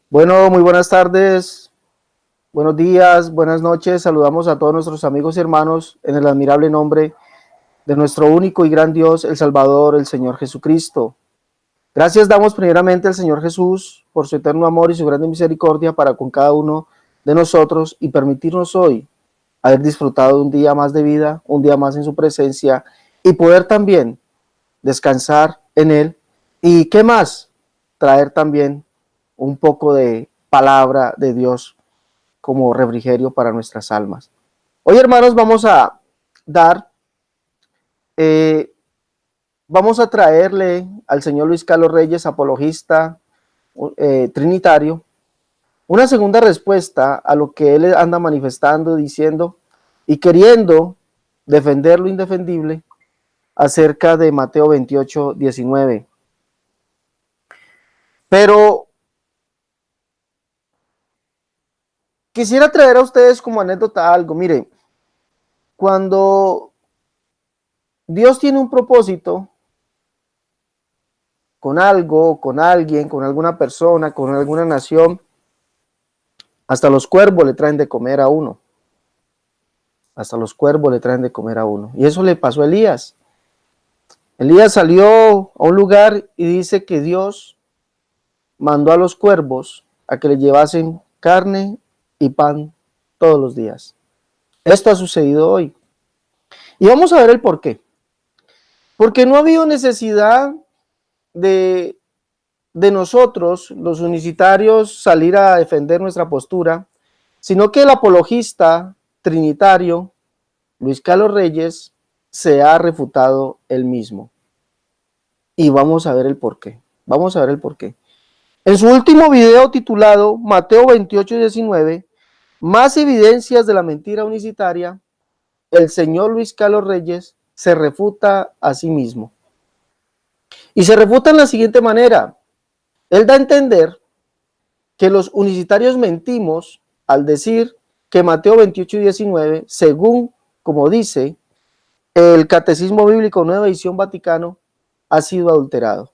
Bueno, muy buenas tardes, buenos días, buenas noches. Saludamos a todos nuestros amigos y hermanos en el admirable nombre de nuestro único y gran Dios, el Salvador, el Señor Jesucristo. Gracias damos primeramente al Señor Jesús por su eterno amor y su grande misericordia para con cada uno de nosotros y permitirnos hoy haber disfrutado de un día más de vida, un día más en su presencia y poder también descansar en Él. ¿Y qué más? Traer también un poco de palabra de Dios como refrigerio para nuestras almas. Hoy, hermanos, dar, eh, vamos a traerle al señor Luis Carlos Reyes, apologista trinitario, una segunda respuesta a lo que él anda manifestando, diciendo y queriendo defender lo indefendible acerca de Mateo 28:19. Pero quisiera traer a ustedes como anécdota algo. Mire, cuando Dios tiene un propósito con algo, con alguien, con alguna persona, con alguna nación, hasta los cuervos le traen de comer a uno. Hasta los cuervos le traen de comer a uno. Y eso le pasó a Elías. Elías salió a un lugar y dice que Dios mandó a los cuervos a que le llevasen carne y pan todos los días. Esto ha sucedido hoy. Y vamos a ver el por qué. Porque no ha habido necesidad de, de nosotros, los unicitarios, salir a defender nuestra postura, sino que el apologista trinitario, Luis Carlos Reyes, se ha refutado él mismo. Y vamos a ver el por qué. Vamos a ver el por qué. En su último video titulado Mateo 28:19, más evidencias de la mentira unicitaria, el señor Luis Carlos Reyes se refuta a sí mismo. Y se refuta en la siguiente manera. Él da a entender que los unicitarios mentimos al decir que Mateo 28:19, según como dice el Catecismo Bíblico Nueva Edición Vaticano, ha sido adulterado.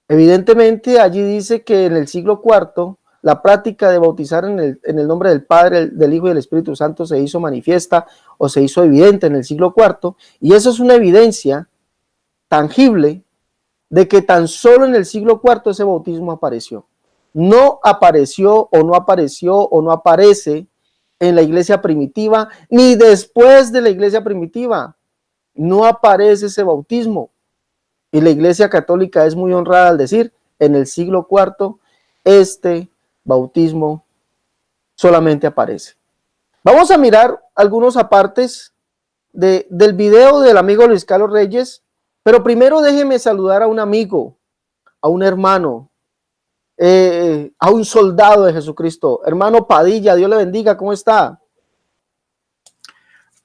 Evidentemente, allí dice que en el siglo IV la práctica de bautizar en el nombre del Padre, del Hijo y del Espíritu Santo se hizo manifiesta o se hizo evidente en el siglo IV, y eso es una evidencia tangible de que tan solo en el siglo IV ese bautismo apareció. No apareció o no aparece en la iglesia primitiva, ni después de la iglesia primitiva. No aparece ese bautismo. Y la iglesia católica es muy honrada al decir, en el siglo IV, este bautismo solamente aparece. Vamos a mirar algunos apartes del video del amigo Luis Carlos Reyes, pero primero déjeme saludar a un amigo, a un hermano, a un soldado de Jesucristo. Hermano Padilla, Dios le bendiga, ¿cómo está?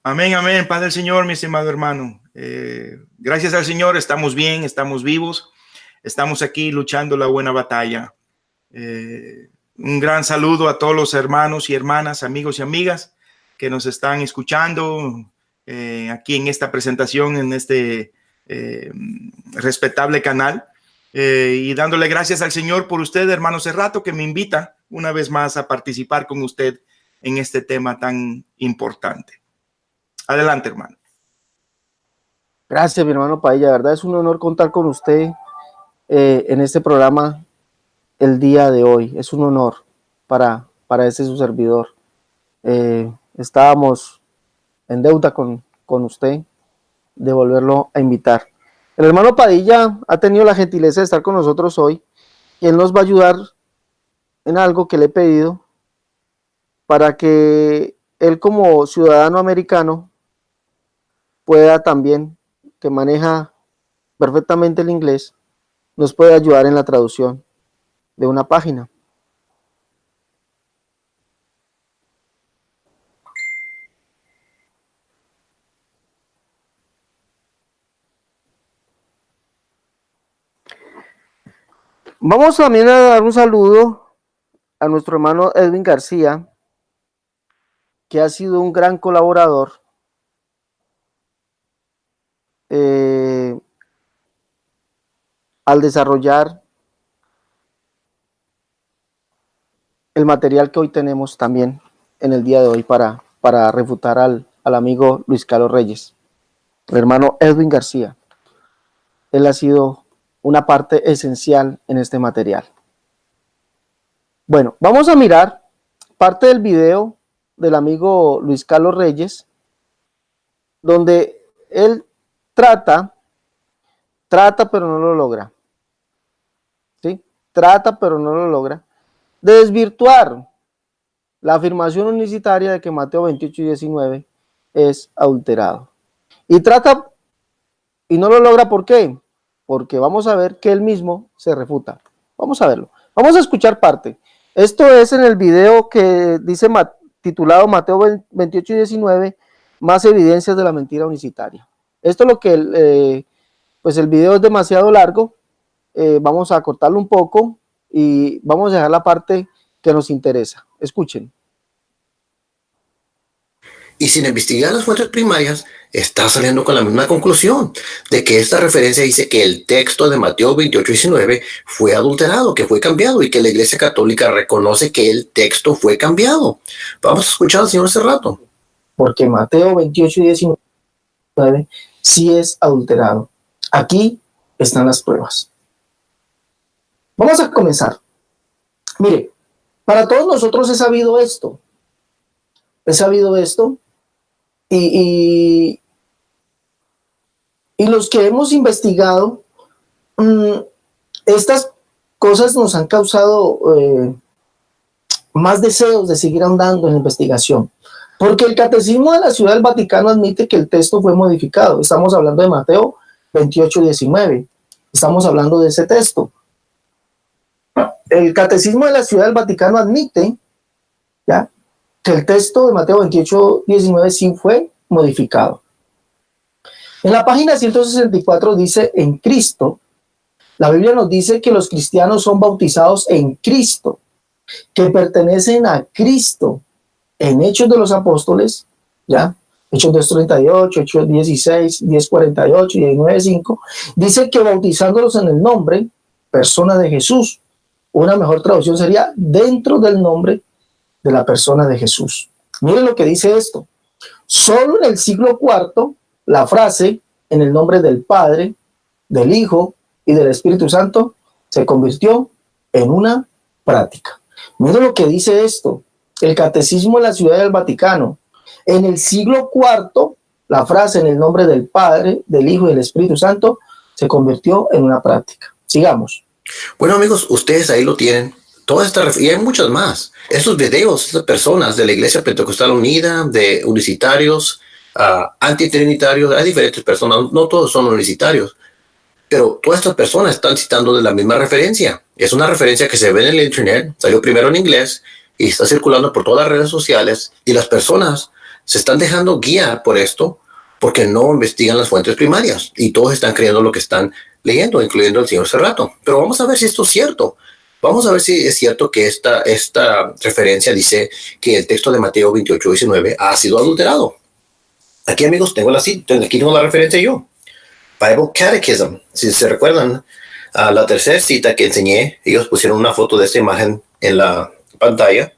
Amén, amén, paz del Señor, mi estimado hermano. Gracias al Señor, estamos bien, estamos vivos, estamos aquí luchando la buena batalla. Un gran saludo a todos los hermanos y hermanas, amigos y amigas que nos están escuchando aquí en esta presentación, en este respetable canal. Y dándole gracias al Señor por usted, hermano Cerrato, que me invita una vez más a participar con usted en este tema tan importante. Adelante, hermano. Gracias, mi hermano Padilla. De verdad es un honor contar con usted en este programa el día de hoy. Es un honor para ese su servidor. Estábamos en deuda con usted de volverlo a invitar. El hermano Padilla ha tenido la gentileza de estar con nosotros hoy y él nos va a ayudar en algo que le he pedido para que él como ciudadano americano pueda también, que maneja perfectamente el inglés, nos puede ayudar en la traducción de una página. Vamos también a dar un saludo a nuestro hermano Edwin García, que ha sido un gran colaborador al desarrollar el material que hoy tenemos también en el día de hoy para refutar al amigo Luis Carlos Reyes, el hermano Edwin García. Él ha sido una parte esencial en este material. Bueno, vamos a mirar parte del video del amigo Luis Carlos Reyes, donde él trata pero no lo logra, ¿sí? Trata pero no lo logra, de desvirtuar la afirmación unicitaria de que Mateo 28 y 19 es adulterado. Y trata, y no lo logra, ¿por qué? Porque vamos a ver que él mismo se refuta. Vamos a verlo. Vamos a escuchar parte. Esto es en el video que dice titulado Mateo 28 y 19, más evidencias de la mentira unicitaria. Esto es lo que, pues el video es demasiado largo, vamos a cortarlo un poco y vamos a dejar la parte que nos interesa. Escuchen. Y sin investigar las fuentes primarias, está saliendo con la misma conclusión de que esta referencia dice que el texto de Mateo 28:19 fue adulterado, que fue cambiado y que la Iglesia Católica reconoce que el texto fue cambiado. Vamos a escuchar al señor hace rato. Porque Mateo 28 y 19 sí es adulterado. Aquí están las pruebas. Vamos a comenzar. Mire, para todos nosotros he sabido esto. He sabido esto. Y los que hemos investigado, estas cosas nos han causado más deseos de seguir andando en la investigación. Porque el Catecismo de la Ciudad del Vaticano admite que el texto fue modificado. Estamos hablando de Mateo 28:19. Estamos hablando de ese texto. El Catecismo de la Ciudad del Vaticano admite, ¿ya?, que el texto de Mateo 28:19 sí fue modificado. En la página 164 dice en Cristo. La Biblia nos dice que los cristianos son bautizados en Cristo, que pertenecen a Cristo. En Hechos de los Apóstoles, ¿ya?, Hechos 2:38, Hechos 16, 10:48 y 19:5, dice que bautizándolos en el nombre, persona de Jesús. Una mejor traducción sería dentro del nombre de la persona de Jesús. Miren lo que dice esto. Solo en el siglo IV, la frase en el nombre del Padre, del Hijo y del Espíritu Santo se convirtió en una práctica. Miren lo que dice esto. El Catecismo de la Ciudad del Vaticano. En el siglo IV, la frase en el nombre del Padre, del Hijo y del Espíritu Santo se convirtió en una práctica. Sigamos. Bueno, amigos, ustedes ahí lo tienen. Y hay muchas más. Estos videos, estas personas de la Iglesia Pentecostal Unida, de unicitarios, antitrinitarios, hay diferentes personas, no todos son unicitarios, pero todas estas personas están citando de la misma referencia. Es una referencia que se ve en el internet, salió primero en inglés y está circulando por todas las redes sociales, y las personas se están dejando guiar por esto porque no investigan las fuentes primarias y todos están creyendo lo que están leyendo, incluyendo el señor Cerrato. Pero vamos a ver si esto es cierto. Vamos a ver si es cierto que esta referencia dice que el texto de Mateo 28:19 ha sido adulterado. Aquí, amigos, aquí tengo la referencia yo. Bible Catechism. Si se recuerdan, la tercera cita que enseñé, ellos pusieron una foto de esta imagen en la pantalla.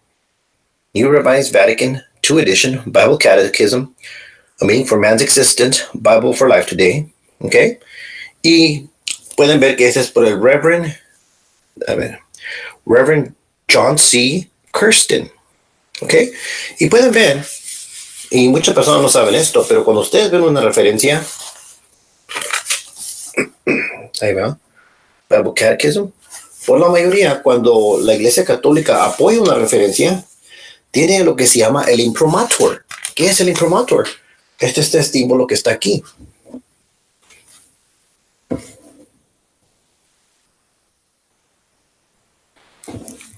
New Revised Vatican II Edition, Bible Catechism, A Meaning for Man's Existence, Bible for Life Today. ¿Ok? Y pueden ver que ese es por el Reverend John C. Kirsten. ¿Ok? Y pueden ver, y muchas personas no saben esto, pero cuando ustedes ven una referencia, ahí va, Bible Catechism, por la mayoría, cuando la Iglesia Católica apoya una referencia, tiene lo que se llama el imprimatur. ¿Qué es el imprimatur? Este es el símbolo que está aquí.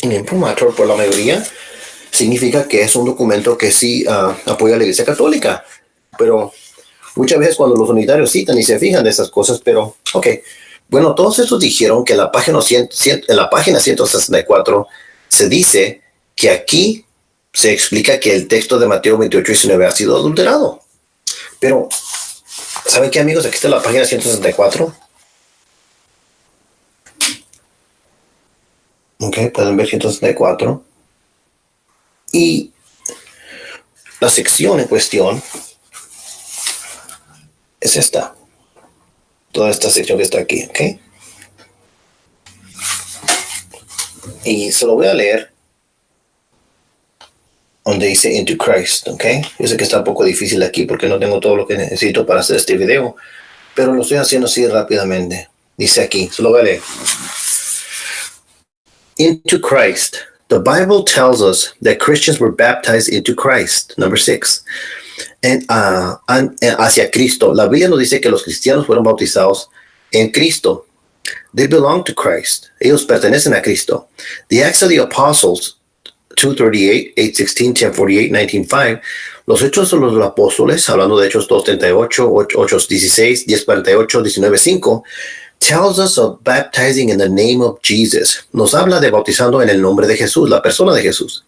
El imprimatur, por la mayoría, significa que es un documento que sí apoya a la Iglesia Católica. Pero muchas veces cuando los unitarios citan y se fijan de esas cosas, pero ok. Bueno, todos estos dijeron que en la página 164 se dice que aquí se explica que el texto de Mateo 28:19 ha sido adulterado. Pero, ¿saben qué, amigos? Aquí está la página 164. Ok, pueden ver 164. Y la sección en cuestión es esta. Toda esta sección que está aquí, ¿ok? Y se lo voy a leer donde dice Into Christ, ¿ok? Yo sé que está un poco difícil aquí porque no tengo todo lo que necesito para hacer este video, pero lo estoy haciendo así rápidamente. Dice aquí, se lo voy a leer. Into Christ. The Bible tells us that Christians were baptized into Christ. Number 6. Hacia Cristo. La Biblia nos dice que los cristianos fueron bautizados en Cristo. They belong to Christ. Ellos pertenecen a Cristo. The Acts of the Apostles 2:38, 8:16, 10:48, 19:5. Los Hechos de los Apóstoles, hablando de Hechos 2:38, 8:16, 10:48, 19:5, tells us of baptizing in the name of Jesus. Nos habla de bautizando en el nombre de Jesús, la persona de Jesús.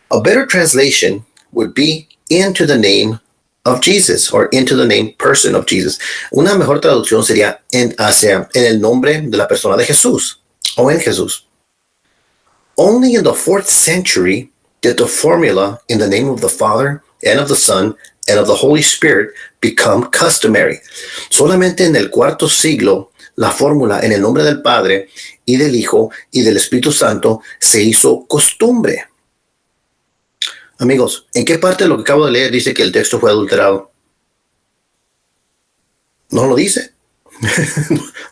A better translation would be into the name of Jesus, or into the name person of Jesus. Una mejor traducción sería en el nombre de la persona de Jesús, o en Jesús. Only in the 4th century did the formula in the name of the Father and of the Son and of the Holy Spirit become customary. Solamente en el 4º siglo la fórmula en el nombre del Padre y del Hijo y del Espíritu Santo se hizo costumbre. Amigos, ¿en qué parte de lo que acabo de leer dice que el texto fue adulterado? No lo dice.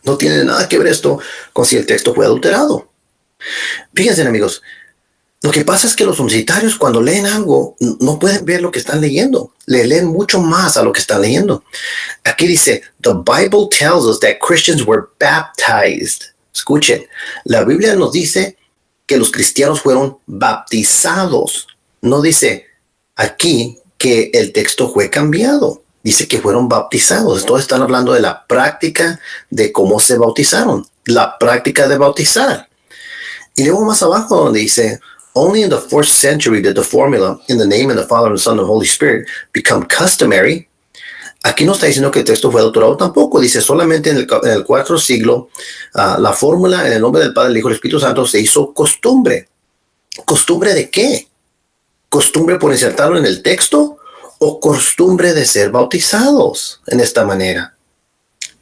No tiene nada que ver esto con si el texto fue adulterado. Fíjense, amigos, lo que pasa es que los universitarios cuando leen algo no pueden ver lo que están leyendo. Le leen mucho más a lo que están leyendo. Aquí dice, the Bible tells us that Christians were baptized. Escuchen, la Biblia nos dice que los cristianos fueron bautizados. No dice aquí que el texto fue cambiado. Dice que fueron bautizados. Todos están hablando de la práctica de cómo se bautizaron. La práctica de bautizar. Y luego más abajo donde dice, only in the 4th century did the formula in the name of the Father and the Son and the Holy Spirit become customary. Aquí no está diciendo que el texto fue adulterado tampoco. Dice solamente en el 4º siglo la fórmula en el nombre del Padre, del Hijo y del Espíritu Santo se hizo costumbre. ¿Costumbre de qué? ¿Costumbre por insertarlo en el texto o costumbre de ser bautizados en esta manera?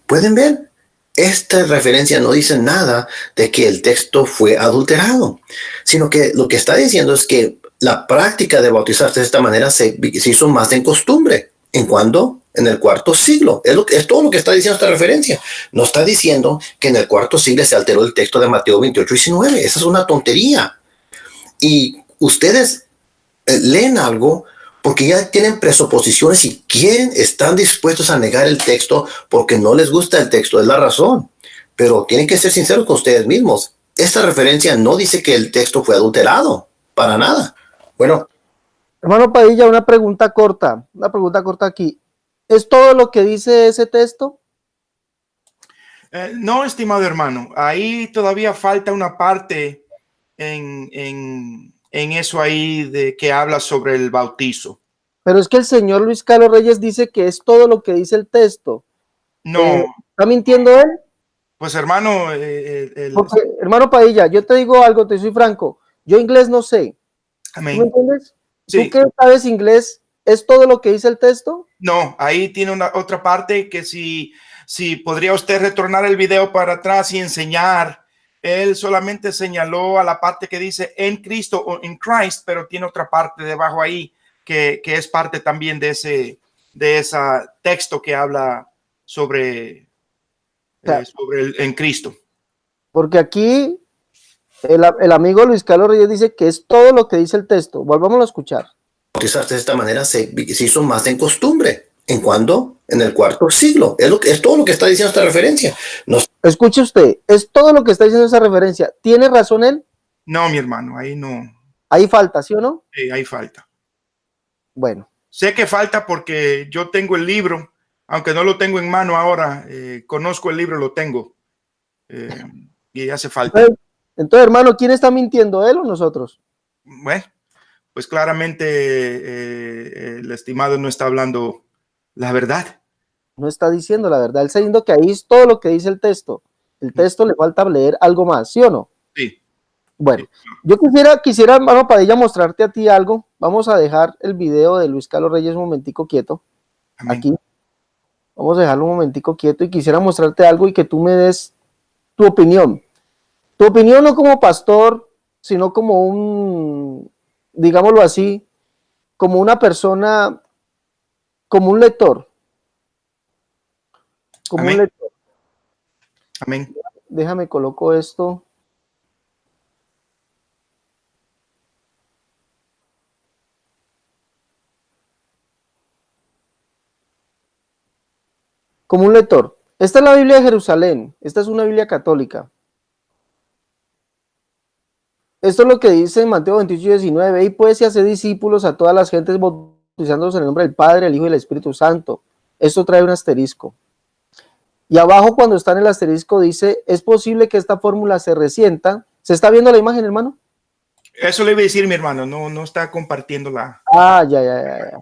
¿Pueden ver? Esta referencia no dice nada de que el texto fue adulterado, sino que lo que está diciendo es que la práctica de bautizarse de esta manera se hizo más en costumbre. ¿En cuándo? En el 4º siglo. Es todo lo que está diciendo esta referencia. No está diciendo que en el 4º siglo se alteró el texto de Mateo 28:19. Esa es una tontería. Y ustedes leen algo porque ya tienen presuposiciones y están dispuestos a negar el texto porque no les gusta el texto, es la razón. Pero tienen que ser sinceros con ustedes mismos. Esta referencia no dice que el texto fue adulterado, para nada. Bueno. Hermano Padilla, una pregunta corta aquí. ¿Es todo lo que dice ese texto? No, estimado hermano, ahí todavía falta una parte en eso ahí de que habla sobre el bautizo. Pero es que el señor Luis Carlos Reyes dice que es todo lo que dice el texto. No. ¿Está mintiendo él? Pues hermano, Porque, hermano Padilla, yo te digo algo, te soy franco. Yo inglés no sé. Amén. ¿Tú me entiendes? Sí. ¿Tú que sabes inglés? ¿Es todo lo que dice el texto? No, ahí tiene otra parte que si podría usted retornar el video para atrás y enseñar. Él solamente señaló a la parte que dice en Cristo o en Christ, pero tiene otra parte debajo ahí que es parte también de ese texto que habla sobre el en Cristo. Porque aquí el amigo Luis Carlos Reyes dice que es todo lo que dice el texto. Volvámoslo a escuchar. Bautizarse de esta manera se hizo más en costumbre. ¿En cuándo? En el 4º siglo. Es todo lo que está diciendo esta referencia. Escuche usted, es todo lo que está diciendo esa referencia. ¿Tiene razón él? No, mi hermano, ahí no. Ahí falta, ¿sí o no? Sí, ahí falta. Bueno. Sé que falta porque yo tengo el libro, aunque no lo tengo en mano ahora, conozco el libro, lo tengo. Y hace falta. Entonces, hermano, ¿quién está mintiendo, él o nosotros? Bueno, pues claramente el estimado no está hablando la verdad. No está diciendo la verdad. Él está diciendo que ahí es todo lo que dice el texto. El texto le falta leer algo más, ¿sí o no? Sí. Bueno, yo quisiera, hermano Padilla, mostrarte a ti algo. Vamos a dejar el video de Luis Carlos Reyes un momentico quieto. Amén. Aquí. Vamos a dejarlo un momentico quieto y quisiera mostrarte algo y que tú me des tu opinión. Tu opinión no como pastor, sino como un, digámoslo así, como una persona, como un lector. Como Amén. un lector. Amén. Déjame coloco esto. Como un lector. Esta es la Biblia de Jerusalén. Esta es una Biblia católica. Esto es lo que dice en Mateo 28:19. Y pues y hace discípulos a todas las gentes bautizándolos en el nombre del Padre, el Hijo y el Espíritu Santo. Esto trae un asterisco. Y abajo, cuando está en el asterisco, dice: es posible que esta fórmula se resienta. ¿Se está viendo la imagen, hermano? Eso le iba a decir, mi hermano, no está compartiendo la. Ah, ya.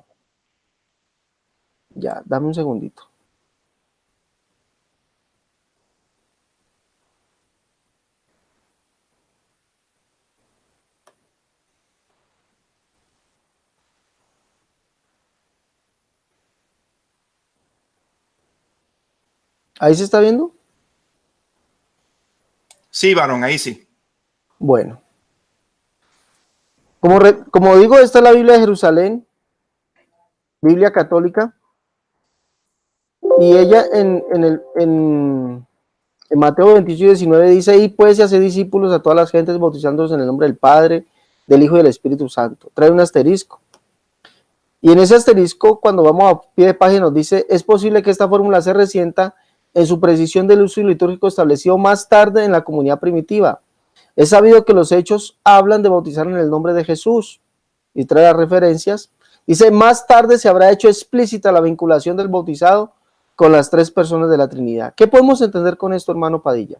Ya, dame un segundito. ¿Ahí se está viendo? Sí, varón, ahí sí. Bueno. Como digo, esta es la Biblia de Jerusalén, Biblia católica. Y ella en Mateo 28:19 dice: y pues se hace discípulos a todas las gentes bautizándolos en el nombre del Padre, del Hijo y del Espíritu Santo. Trae un asterisco. Y en ese asterisco, cuando vamos a pie de página, nos dice: es posible que esta fórmula se resienta en su precisión del uso litúrgico establecido más tarde en la comunidad primitiva. Es sabido que los hechos hablan de bautizar en el nombre de Jesús. Y trae las referencias. Dice: más tarde se habrá hecho explícita la vinculación del bautizado con las tres personas de la Trinidad. ¿Qué podemos entender con esto, hermano Padilla?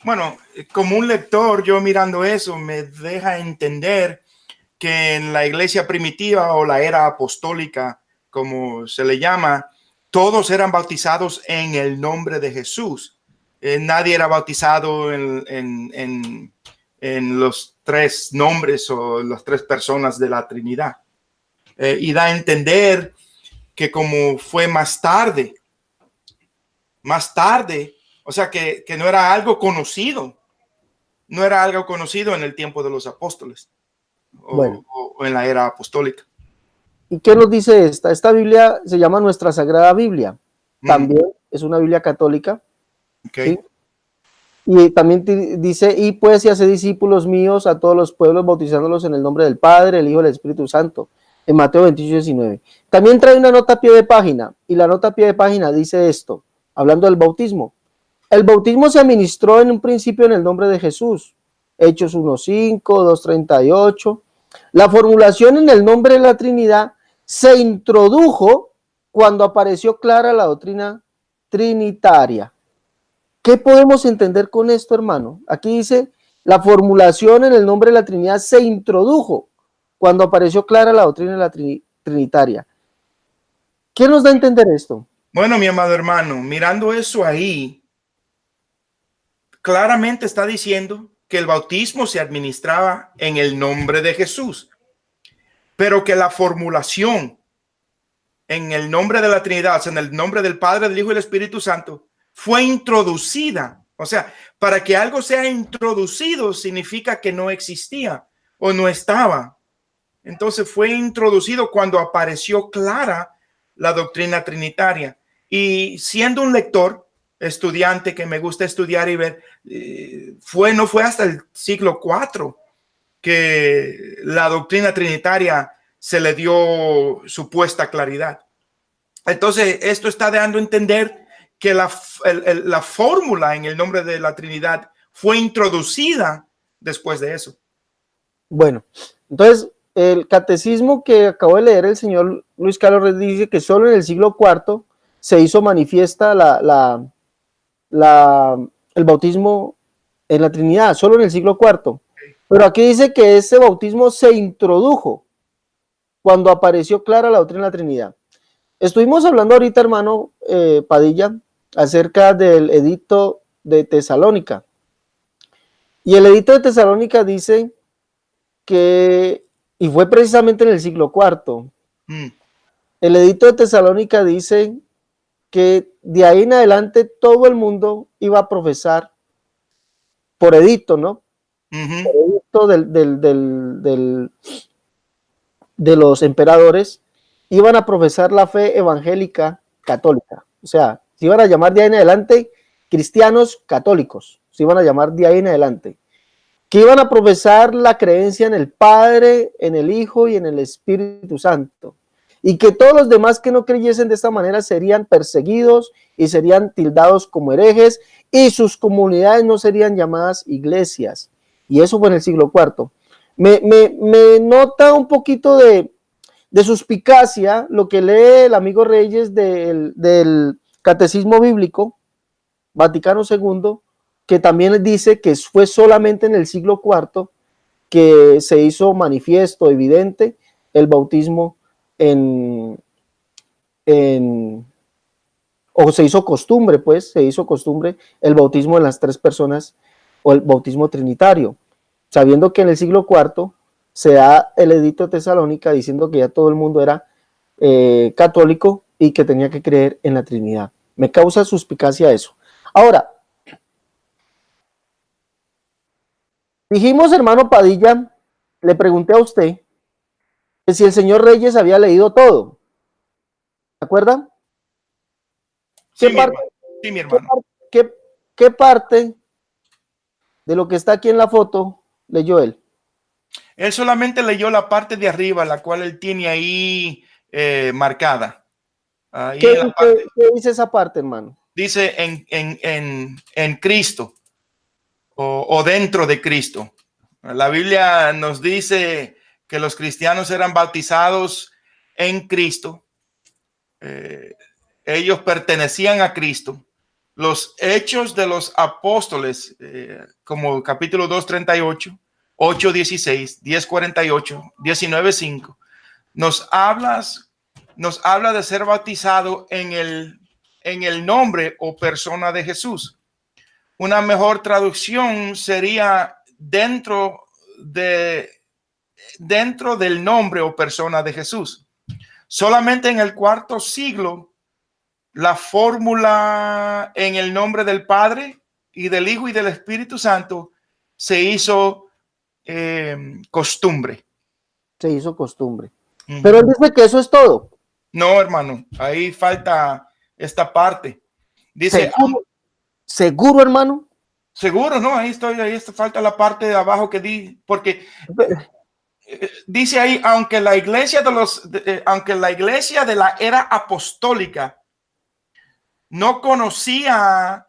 Bueno, como un lector, yo mirando eso me deja entender que en la iglesia primitiva o la era apostólica, como se le llama, todos eran bautizados en el nombre de Jesús. Nadie era bautizado en los tres nombres o las tres personas de la Trinidad. Y da a entender que como fue más tarde, o sea, que no era algo conocido, en el tiempo de los apóstoles Bueno, o en la era apostólica. ¿y qué nos dice esta? Esta Biblia se llama Nuestra Sagrada Biblia. También es una Biblia católica. Okay. ¿Sí? Y también dice: y pues y hace discípulos míos a todos los pueblos, bautizándolos en el nombre del Padre, el Hijo y el Espíritu Santo. En Mateo 28:19. También trae una nota a pie de página. Y la nota a pie de página dice esto, hablando del bautismo. El bautismo se administró en un principio en el nombre de Jesús. Hechos 1:5, 2:38. La formulación en el nombre de la Trinidad se introdujo cuando apareció clara la doctrina trinitaria. ¿Qué podemos entender con esto, hermano? Aquí dice: la formulación en el nombre de la Trinidad se introdujo cuando apareció clara la doctrina de la trinitaria. ¿Qué nos da a entender esto? Bueno, mi amado hermano, mirando eso ahí, claramente está diciendo que el bautismo se administraba en el nombre de Jesús, pero que la formulación en el nombre de la Trinidad, o sea, en el nombre del Padre, del Hijo y del Espíritu Santo, fue introducida. O sea, para que algo sea introducido significa que no existía o no estaba. Entonces fue introducido cuando apareció clara la doctrina trinitaria. Y siendo un lector, estudiante que me gusta estudiar y ver, no fue hasta el siglo IV que la doctrina trinitaria se le dio supuesta claridad. Entonces, esto está dando a entender que la fórmula en el nombre de la Trinidad fue introducida después de eso. Bueno, entonces el catecismo que acabó de leer el señor Luis Carlos Reyes dice que solo en el siglo IV se hizo manifiesta el bautismo en la Trinidad, solo en el siglo IV. Pero aquí dice que ese bautismo se introdujo cuando apareció clara la doctrina de la Trinidad. Estuvimos hablando ahorita, hermano Padilla, acerca del edicto de Tesalónica. Y el edicto de Tesalónica dice que, y fue precisamente en el siglo IV, el edicto de Tesalónica dice que de ahí en adelante todo el mundo iba a profesar por edicto, ¿no? Por edicto de los emperadores, iban a profesar la fe evangélica católica. O sea, se iban a llamar de ahí en adelante cristianos católicos, se iban a llamar de ahí en adelante, que iban a profesar la creencia en el Padre, en el Hijo y en el Espíritu Santo, y que todos los demás que no creyesen de esta manera serían perseguidos y serían tildados como herejes, y sus comunidades no serían llamadas iglesias. Y eso fue en el siglo IV. Me nota un poquito de suspicacia lo que lee el amigo Reyes del Catecismo Bíblico Vaticano II, que también dice que fue solamente en el siglo IV que se hizo manifiesto, evidente, el bautismo o se hizo costumbre, pues, se hizo costumbre el bautismo en las tres personas o el bautismo trinitario, sabiendo que en el siglo IV se da el edicto de Tesalónica diciendo que ya todo el mundo era católico y que tenía que creer en la Trinidad. Me causa suspicacia eso. Ahora, dijimos, hermano Padilla, le pregunté a usted que si el señor Reyes había leído todo. ¿Se acuerda? Sí, mi hermano. ¿Qué parte de lo que está aquí en la foto leyó él? Él solamente leyó la parte de arriba, la cual él tiene ahí marcada. Ahí ¿Qué dice esa parte, hermano? Dice en Cristo o dentro de Cristo. La Biblia nos dice que los cristianos eran bautizados en Cristo. Ellos pertenecían a Cristo. Los hechos de los apóstoles, como capítulo 2:38, 8:16, 10:48, 19:5, nos habla de ser bautizado en el nombre o persona de Jesús. Una mejor traducción sería dentro del nombre o persona de Jesús. Solamente en el IV siglo, la fórmula en el nombre del Padre y del Hijo y del Espíritu Santo se hizo costumbre. Se hizo costumbre. Pero él dice que eso es todo. No, hermano, ahí falta esta parte. Dice, ¿Seguro, hermano? Seguro, no, ahí falta la parte de abajo que di, porque dice ahí, aunque la iglesia de la era apostólica no conocía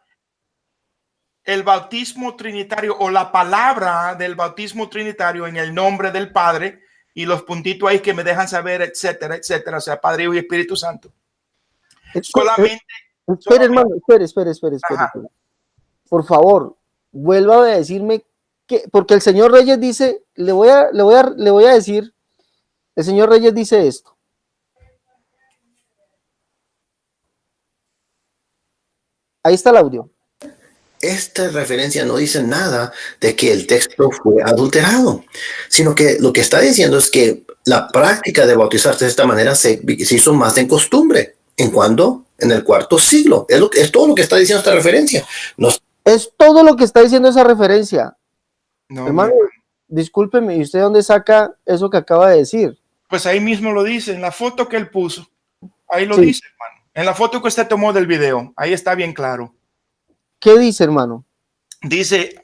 el bautismo trinitario o la palabra del bautismo trinitario en el nombre del Padre, y los puntitos ahí que me dejan saber, etcétera, etcétera, o sea, Padre, Hijo y Espíritu Santo. Solamente. Hermano, espere. Por favor, vuelva a decirme que, porque el señor Reyes dice, le voy a decir, el señor Reyes dice esto. Ahí está el audio. Esta referencia no dice nada de que el texto fue adulterado, sino que lo que está diciendo es que la práctica de bautizarse de esta manera se hizo más de costumbre. ¿En cuándo? En el IV siglo. Es todo lo que está diciendo esta referencia. Es todo lo que está diciendo esa referencia. No, hermano, discúlpeme, ¿y usted dónde saca eso que acaba de decir? Pues ahí mismo lo dice, en la foto que él puso. Ahí lo dice, hermano. En la foto que usted tomó del video, ahí está bien claro. ¿Qué dice, hermano? Dice,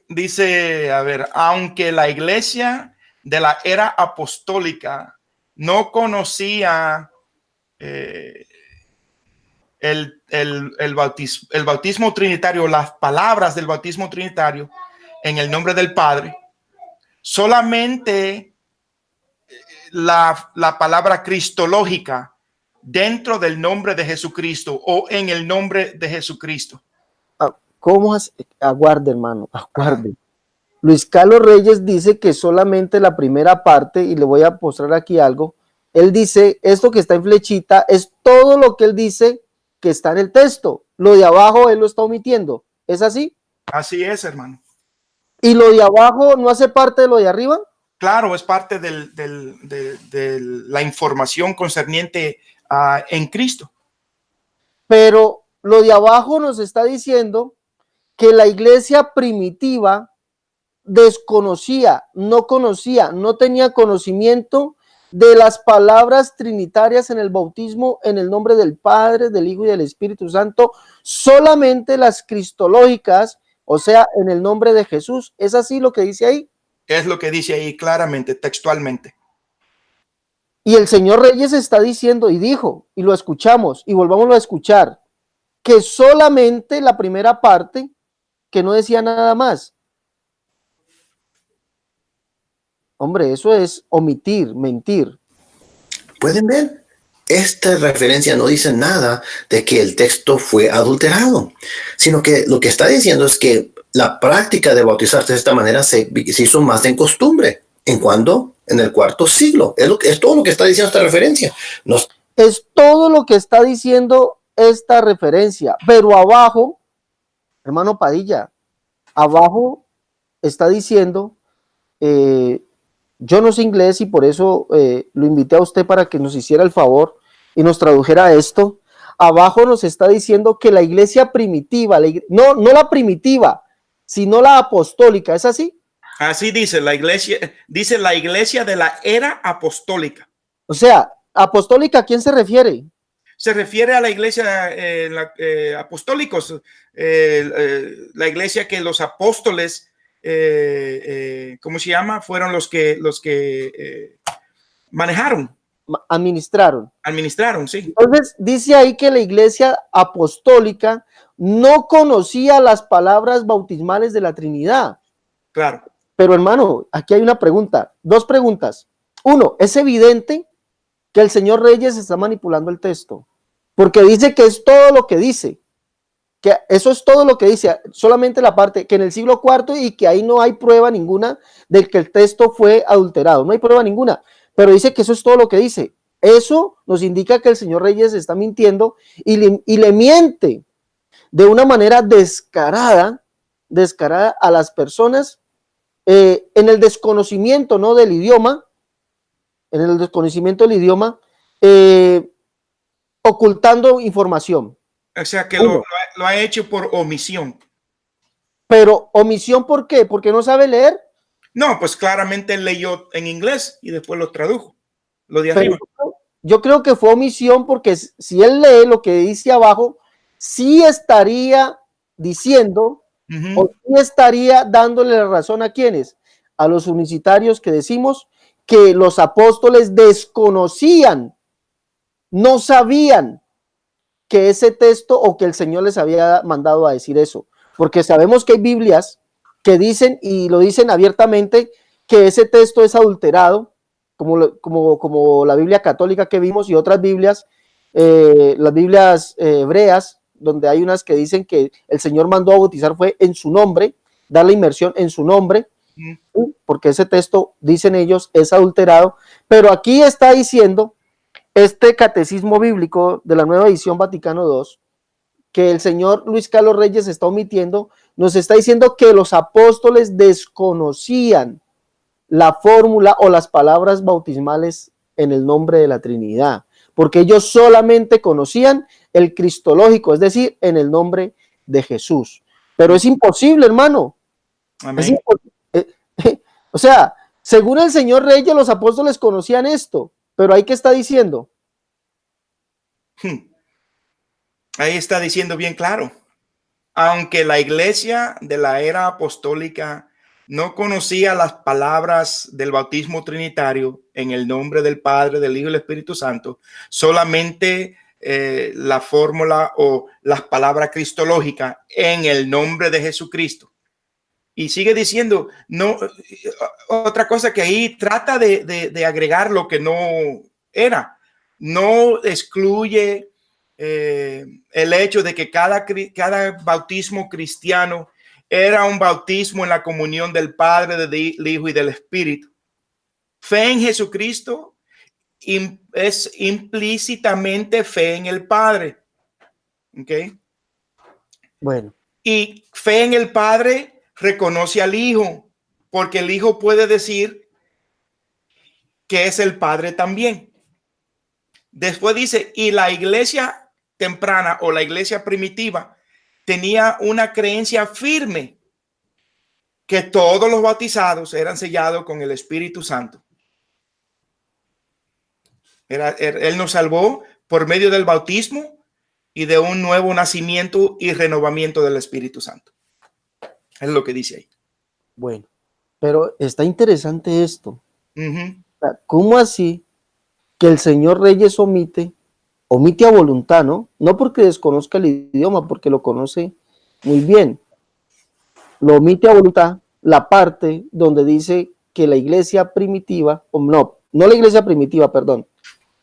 a ver, aunque la iglesia de la era apostólica no conocía el bautismo trinitario, las palabras del bautismo trinitario en el nombre del Padre, solamente la palabra cristológica dentro del nombre de Jesucristo o en el nombre de Jesucristo. ¿Cómo? Aguarde, hermano, aguarde. Luis Carlos Reyes dice que solamente la primera parte, y le voy a mostrar aquí algo, él dice, esto que está en flechita es todo lo que él dice que está en el texto. Lo de abajo él lo está omitiendo. ¿Es así? Así es, hermano. ¿Y lo de abajo no hace parte de lo de arriba? Claro, es parte de la información concerniente en Cristo. Pero lo de abajo nos está diciendo que la iglesia primitiva desconocía, no conocía, no tenía conocimiento de las palabras trinitarias en el bautismo en el nombre del Padre, del Hijo y del Espíritu Santo, solamente las cristológicas, o sea, en el nombre de Jesús. ¿Es así lo que dice ahí? Es lo que dice ahí claramente, textualmente. Y el Señor Reyes está diciendo, y dijo, y lo escuchamos, y volvámoslo a escuchar, que solamente la primera parte, que no decía nada más. Hombre, eso es omitir, mentir. ¿Pueden ver? Esta referencia no dice nada de que el texto fue adulterado, sino que lo que está diciendo es que la práctica de bautizarse de esta manera se hizo más en costumbre. ¿En cuándo? En el cuarto siglo. Es todo lo que está diciendo esta referencia. Es todo lo que está diciendo esta referencia, pero abajo, hermano Padilla, abajo está diciendo, yo no sé inglés y por eso lo invité a usted para que nos hiciera el favor y nos tradujera esto. Abajo nos está diciendo que la iglesia primitiva, no la primitiva, sino la apostólica, ¿es así? Así dice la iglesia de la era apostólica. O sea, apostólica, ¿a quién se refiere? Se refiere a la iglesia apostólicos, la iglesia que los apóstoles, ¿cómo se llama? Fueron los que manejaron. Administraron. Administraron, sí. Entonces dice ahí que la iglesia apostólica no conocía las palabras bautismales de la Trinidad. Claro. Pero hermano, aquí hay una pregunta, dos preguntas. Uno, es evidente que el señor Reyes está manipulando el texto, porque dice que es todo lo que dice, que eso es todo lo que dice, solamente la parte que en el siglo IV y que ahí no hay prueba ninguna de que el texto fue adulterado, no hay prueba ninguna, pero dice que eso es todo lo que dice. Eso nos indica que el señor Reyes está mintiendo y le miente de una manera descarada a las personas en el desconocimiento, ¿no?, del idioma, ocultando información. O sea que lo ha hecho por omisión. Pero omisión, ¿por qué? ¿Porque no sabe leer? No, pues claramente leyó en inglés y después lo tradujo, lo de arriba. Pero yo creo que fue omisión porque si él lee lo que dice abajo, sí estaría diciendo o sí estaría dándole la razón a quienes, a los unicitarios que decimos que los apóstoles desconocían, no sabían que ese texto o que el Señor les había mandado a decir eso, porque sabemos que hay Biblias que dicen y lo dicen abiertamente que ese texto es adulterado, como la Biblia católica que vimos y otras Biblias, las Biblias hebreas, donde hay unas que dicen que el Señor mandó a bautizar fue en su nombre, dar la inmersión en su nombre, porque ese texto, dicen ellos, es adulterado, pero aquí está diciendo este catecismo bíblico de la nueva edición Vaticano II, que el señor Luis Carlos Reyes está omitiendo, nos está diciendo que los apóstoles desconocían la fórmula o las palabras bautismales en el nombre de la Trinidad, porque ellos solamente conocían el cristológico, es decir, en el nombre de Jesús. Pero es imposible, hermano. Amén. O sea, según el señor Reyes, los apóstoles conocían esto, pero ahí ¿qué está diciendo? Ahí está diciendo bien claro. Aunque la iglesia de la era apostólica no conocía las palabras del bautismo trinitario en el nombre del Padre, del Hijo y del Espíritu Santo, solamente la fórmula o las palabras cristológicas en el nombre de Jesucristo. Y sigue diciendo, no, otra cosa que ahí trata de agregar lo que no era. No excluye el hecho de que cada bautismo cristiano era un bautismo en la comunión del Padre, del Hijo y del Espíritu. Fe en Jesucristo es implícitamente fe en el Padre. ¿Ok? Bueno. Y fe en el Padre reconoce al Hijo, porque el Hijo puede decir que es el Padre también. Después dice, y la iglesia temprana o la iglesia primitiva tenía una creencia firme que todos los bautizados eran sellados con el Espíritu Santo. Él nos salvó por medio del bautismo y de un nuevo nacimiento y renovamiento del Espíritu Santo. Es lo que dice ahí. Bueno, pero está interesante esto. Uh-huh. ¿Cómo así que el señor Reyes omite a voluntad, ¿no? No porque desconozca el idioma, porque lo conoce muy bien. Lo omite a voluntad la parte donde dice que la iglesia primitiva, o no la iglesia primitiva, perdón,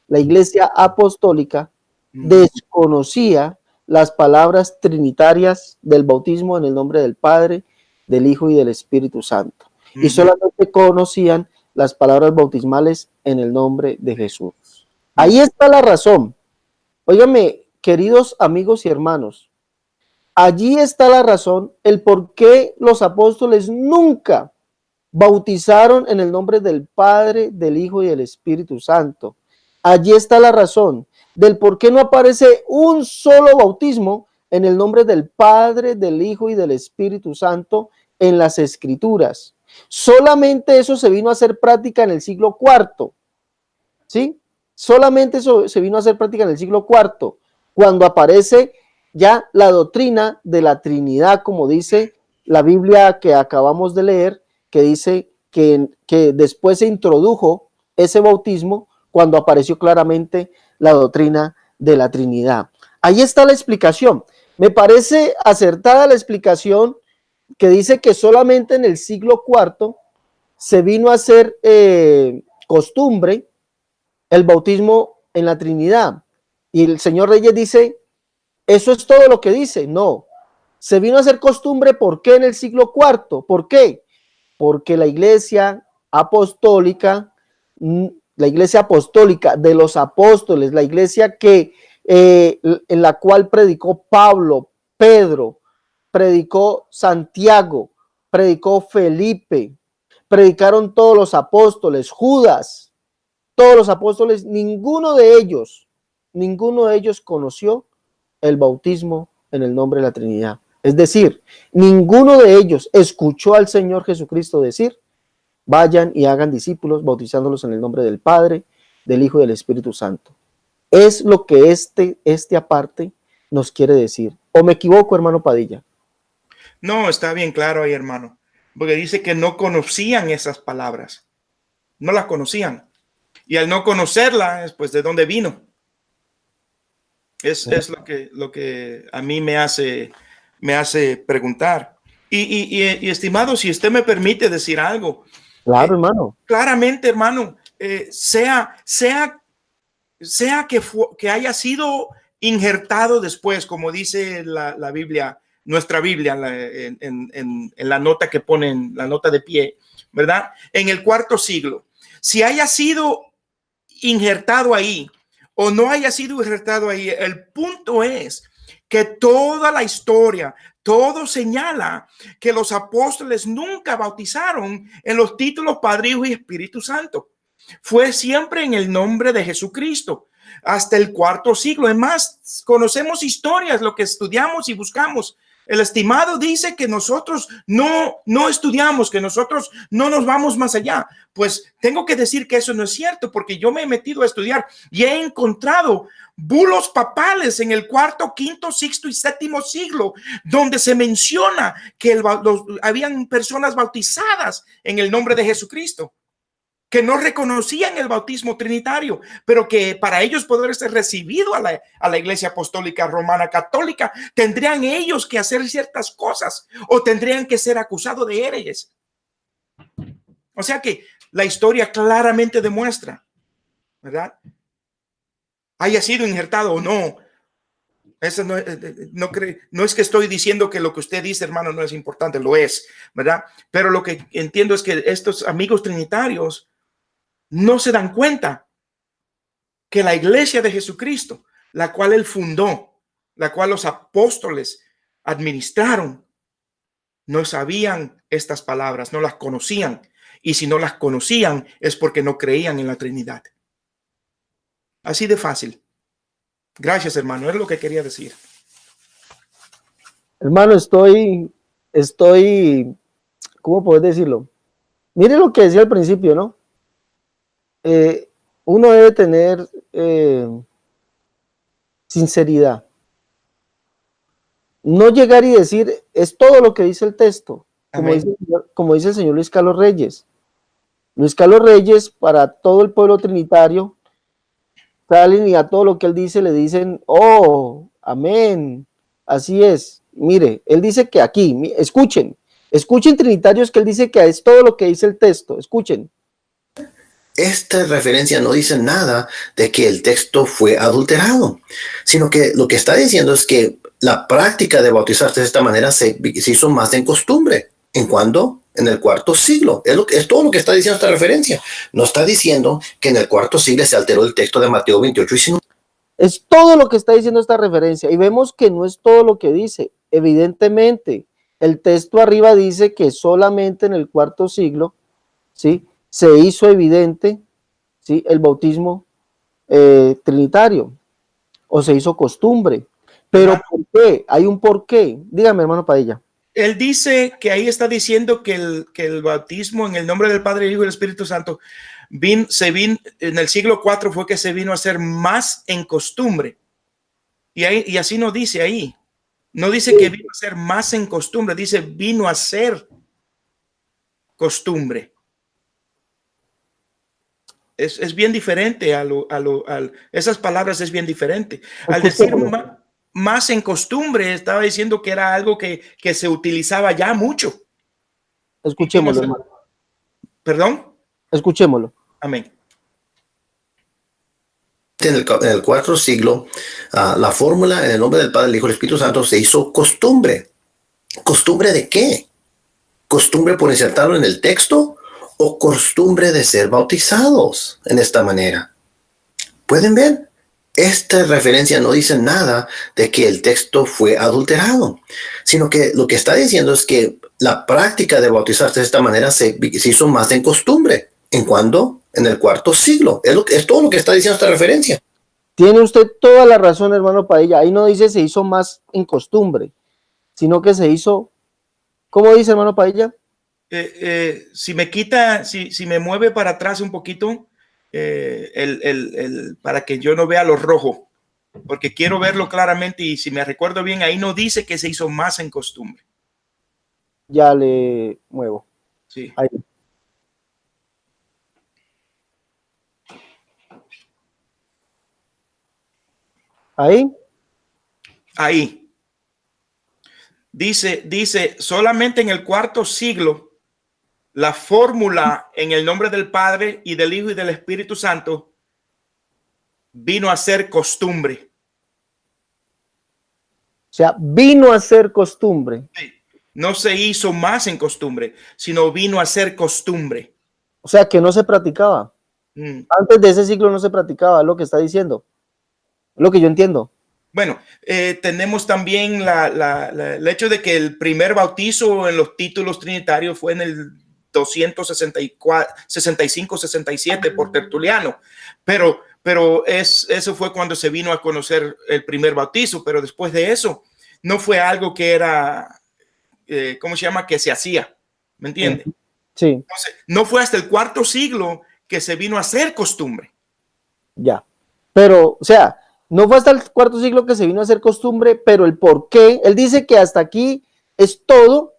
la iglesia apostólica desconocía las palabras trinitarias del bautismo en el nombre del Padre, del Hijo y del Espíritu Santo. Y solamente conocían las palabras bautismales en el nombre de Jesús. Ahí está la razón. Óigame, queridos amigos y hermanos, allí está la razón, el por qué los apóstoles nunca bautizaron en el nombre del Padre, del Hijo y del Espíritu Santo. Allí está la razón del por qué no aparece un solo bautismo en el nombre del Padre, del Hijo y del Espíritu Santo en las Escrituras. Solamente eso se vino a hacer práctica en el siglo IV, ¿sí? Solamente eso se vino a hacer práctica en el siglo IV, cuando aparece ya la doctrina de la Trinidad, como dice la Biblia que acabamos de leer, que dice que después se introdujo ese bautismo cuando apareció claramente la doctrina de la Trinidad. Ahí está la explicación. Me parece acertada la explicación que dice que solamente en el siglo IV se vino a hacer costumbre el bautismo en la Trinidad. Y el señor Reyes dice, eso es todo lo que dice. No, se vino a hacer costumbre. ¿Por qué en el siglo IV? ¿Por qué? Porque la iglesia apostólica de los apóstoles, la iglesia que en la cual predicó Pablo, Pedro, predicó Santiago, predicó Felipe, predicaron todos los apóstoles, Judas, todos los apóstoles, ninguno de ellos conoció el bautismo en el nombre de la Trinidad. Es decir, ninguno de ellos escuchó al Señor Jesucristo decir, vayan y hagan discípulos bautizándolos en el nombre del Padre, del Hijo y del Espíritu Santo. Es lo que este aparte nos quiere decir. ¿O me equivoco, hermano Padilla? No, está bien claro ahí, hermano, porque dice que no conocían esas palabras, no las conocían. Y al no conocerlas, pues, ¿de dónde vino? Es lo que a mí me hace preguntar. Y estimado, si usted me permite decir algo. Claro, hermano. Claramente, hermano, sea que haya sido injertado después, como dice la Biblia, nuestra Biblia, en la nota que ponen, la nota de pie, ¿verdad? En el IV siglo. Si haya sido injertado ahí o no haya sido injertado ahí, el punto es que toda la historia, todo señala que los apóstoles nunca bautizaron en los títulos Padre, Hijo y Espíritu Santo. Fue siempre en el nombre de Jesucristo hasta el IV siglo. Es más, conocemos historias, lo que estudiamos y buscamos. El estimado dice que nosotros no estudiamos, que nosotros no nos vamos más allá. Pues tengo que decir que eso no es cierto, porque yo me he metido a estudiar y he encontrado bulos papales en el IV, V, VI y VII siglo, donde se menciona que habían personas bautizadas en el nombre de Jesucristo, que no reconocían el bautismo trinitario, pero que para ellos poder ser recibido a la iglesia apostólica romana católica, tendrían ellos que hacer ciertas cosas o tendrían que ser acusados de herejes. O sea que la historia claramente demuestra, ¿verdad? Haya sido injertado o no. Eso no es que estoy diciendo que lo que usted dice, hermano, no es importante, lo es, ¿verdad? Pero lo que entiendo es que estos amigos trinitarios no se dan cuenta que la iglesia de Jesucristo, la cual él fundó, la cual los apóstoles administraron, no sabían estas palabras, no las conocían. Y si no las conocían es porque no creían en la Trinidad. Así de fácil. Gracias, hermano. Es lo que quería decir. Hermano, ¿cómo puedes decirlo? Mire lo que decía al principio, ¿no? Uno debe tener sinceridad. No llegar y decir, es todo lo que dice el texto, como dice el señor Luis Carlos Reyes. Luis Carlos Reyes, para todo el pueblo trinitario, salen y a todo lo que él dice le dicen, oh, amén, así es. Mire, él dice que aquí, escuchen trinitarios, que él dice que es todo lo que dice el texto, escuchen. Esta referencia no dice nada de que el texto fue adulterado, sino que lo que está diciendo es que la práctica de bautizarse de esta manera se hizo más en costumbre. ¿En cuándo? En el cuarto siglo. Es todo lo que está diciendo esta referencia. No está diciendo que en el cuarto siglo se alteró el texto de Mateo 28 y 19. Es todo lo que está diciendo esta referencia, y vemos que no es todo lo que dice. Evidentemente, el texto arriba dice que solamente en el cuarto siglo, ¿sí?, se hizo evidente, ¿sí?, el bautismo trinitario, o se hizo costumbre. Pero ¿por qué? Hay un porqué. Dígame, hermano Padilla. Él dice que ahí está diciendo que el bautismo en el nombre del Padre, el Hijo y el Espíritu Santo se vino en el siglo IV, fue que se vino a hacer más en costumbre. Y así no dice ahí. No dice que vino a ser más en costumbre, dice vino a ser costumbre. Es bien diferente esas palabras, es bien diferente. Al decir más en costumbre, estaba diciendo que era algo que se utilizaba ya mucho. Escuchémoslo, hermano. ¿Perdón? Escuchémoslo. Amén. En el cuarto siglo, la fórmula en el nombre del Padre, el Hijo y el Espíritu Santo se hizo costumbre. ¿Costumbre de qué? ¿Costumbre por insertarlo en el texto o costumbre de ser bautizados en esta manera? ¿Pueden ver? Esta referencia no dice nada de que el texto fue adulterado, sino que lo que está diciendo es que la práctica de bautizarse de esta manera se hizo más en costumbre. ¿En cuándo? En el cuarto siglo. Es todo lo que está diciendo esta referencia. Tiene usted toda la razón, hermano Padilla. Ahí no dice se hizo más en costumbre, sino que se hizo, ¿cómo dice, hermano Padilla? Si me mueve para atrás un poquito, para que yo no vea lo rojo, porque quiero verlo claramente, y si me recuerdo bien, ahí no dice que se hizo más en costumbre. Ya le muevo. Sí. Ahí. Ahí. Dice, solamente en el cuarto siglo, la fórmula en el nombre del Padre y del Hijo y del Espíritu Santo vino a ser costumbre. O sea, vino a ser costumbre. No se hizo más en costumbre, sino vino a ser costumbre. O sea, que no se practicaba. Antes de ese siglo no se practicaba, es lo que está diciendo. Es lo que yo entiendo. Bueno, tenemos también el hecho de que el primer bautizo en los títulos trinitarios fue en el 265-67 por Tertuliano, pero eso fue cuando se vino a conocer el primer bautizo, pero después de eso no fue algo que era, ¿cómo se llama?, que se hacía, ¿me entiende? Sí. Entonces, no fue hasta el cuarto siglo que se vino a hacer costumbre. Ya, pero, o sea, no fue hasta el cuarto siglo que se vino a hacer costumbre, pero el por qué, él dice que hasta aquí es todo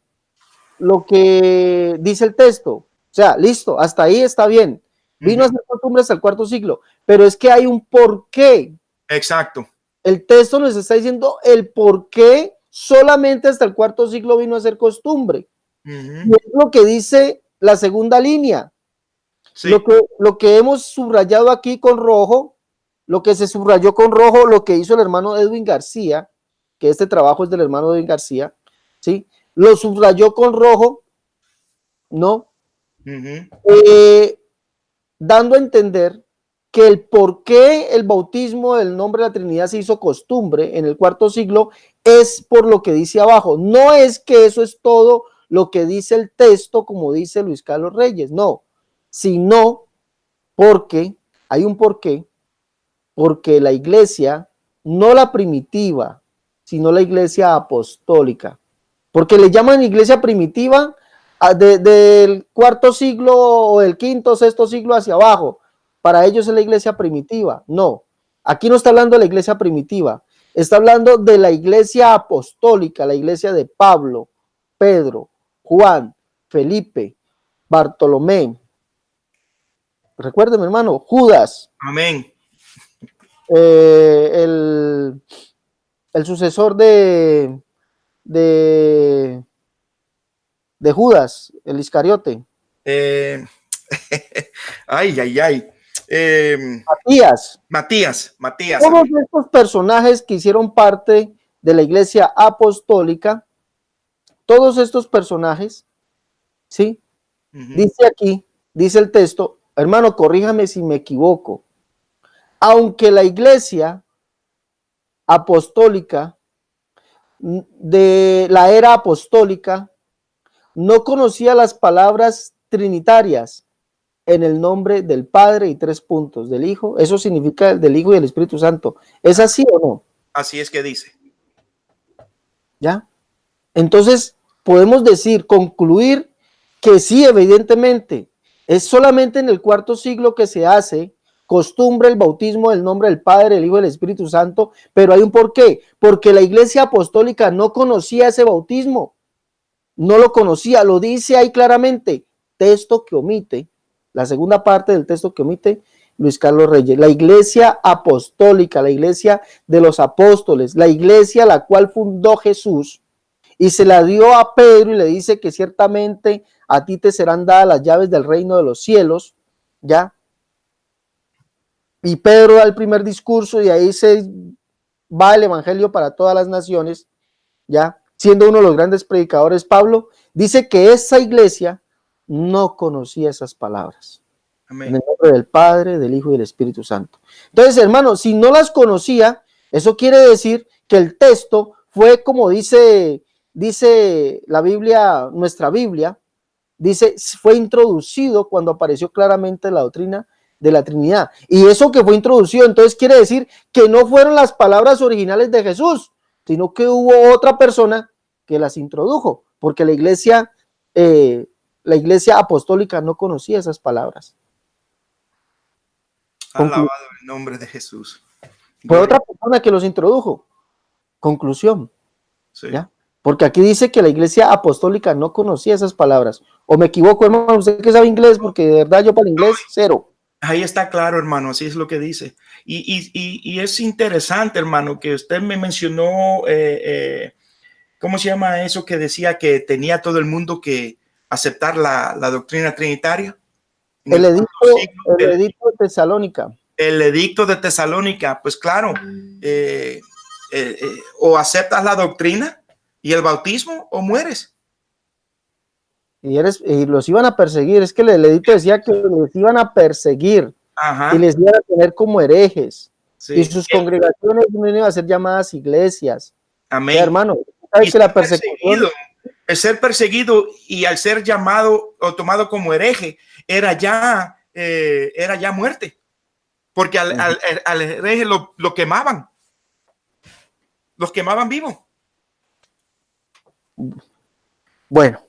lo que dice el texto. O sea, listo, hasta ahí está bien. Vino a ser costumbre hasta el cuarto siglo, pero es que hay un por qué. Exacto. El texto nos está diciendo el por qué solamente hasta el cuarto siglo vino a ser costumbre. Y es lo que dice la segunda línea. Sí. Lo que hemos subrayado aquí con rojo, lo que se subrayó con rojo, lo que hizo el hermano Edwin García, que este trabajo es del hermano Edwin García, ¿sí? Lo subrayó con rojo, ¿no? Dando a entender que el por qué el bautismo del nombre de la Trinidad se hizo costumbre en el cuarto siglo es por lo que dice abajo. No es que eso es todo lo que dice el texto, como dice Luis Carlos Reyes, no, sino porque, hay un porqué, porque la iglesia, no la primitiva, sino la iglesia apostólica, porque le llaman iglesia primitiva del cuarto siglo o del quinto, sexto siglo hacia abajo. Para ellos es la iglesia primitiva. No, aquí no está hablando de la iglesia primitiva, está hablando de la iglesia apostólica, la iglesia de Pablo, Pedro, Juan, Felipe, Bartolomé. Recuerden, hermano, Judas. Amén. El sucesor de Judas, el Iscariote. Ay, ay, ay. Matías. Matías. Todos estos personajes que hicieron parte de la iglesia apostólica, todos estos personajes, ¿sí? Dice aquí, dice el texto, hermano, corríjame si me equivoco, aunque la iglesia apostólica de la era apostólica no conocía las palabras trinitarias en el nombre del Padre y 3 puntos del Hijo, eso significa del Hijo y del Espíritu Santo. ¿Es así o no? Así es que dice. ¿Ya? Entonces, podemos decir, concluir que sí, evidentemente, es solamente en el cuarto siglo que se hace costumbre el bautismo del nombre del Padre, el Hijo y del Espíritu Santo, pero hay un porqué, porque la iglesia apostólica no conocía ese bautismo, no lo conocía, lo dice ahí claramente, texto que omite, la segunda parte del texto que omite Luis Carlos Reyes, la iglesia apostólica, la iglesia de los apóstoles, la iglesia la cual fundó Jesús y se la dio a Pedro y le dice que ciertamente a ti te serán dadas las llaves del reino de los cielos, ¿ya? Y Pedro da el primer discurso y ahí se va el evangelio para todas las naciones, ¿ya? Siendo uno de los grandes predicadores, Pablo dice que esa iglesia no conocía esas palabras. Amén. En el nombre del Padre, del Hijo y del Espíritu Santo. Entonces, hermano, si no las conocía, eso quiere decir que el texto fue como dice la Biblia, nuestra Biblia, dice, fue introducido cuando apareció claramente la doctrina de la Trinidad. Y eso que fue introducido, entonces quiere decir que no fueron las palabras originales de Jesús, sino que hubo otra persona que las introdujo, porque la iglesia apostólica no conocía esas palabras. Alabado el nombre de Jesús. Fue otra persona que los introdujo. Conclusión. Sí. ¿Ya? Porque aquí dice que la iglesia apostólica no conocía esas palabras. ¿O me equivoco, hermano? ¿Usted que sabe inglés? Porque de verdad yo para el inglés, cero. Ahí está claro, hermano, así es lo que dice. Y es interesante, hermano, que usted me mencionó, ¿cómo se llama eso que decía que tenía todo el mundo que aceptar la doctrina trinitaria? El edicto de Tesalónica. El edicto de Tesalónica, pues claro, o aceptas la doctrina y el bautismo o mueres. Y los iban a perseguir, es que el edicto decía que les iban a perseguir. Ajá. Y les iban a tener como herejes. Sí. Y sus congregaciones no iban a ser llamadas iglesias. Amén. Ya, hermano, ¿sabes que la persecución? El ser perseguido y al ser llamado o tomado como hereje era ya muerte, porque al hereje lo quemaban, los quemaban vivo. Bueno,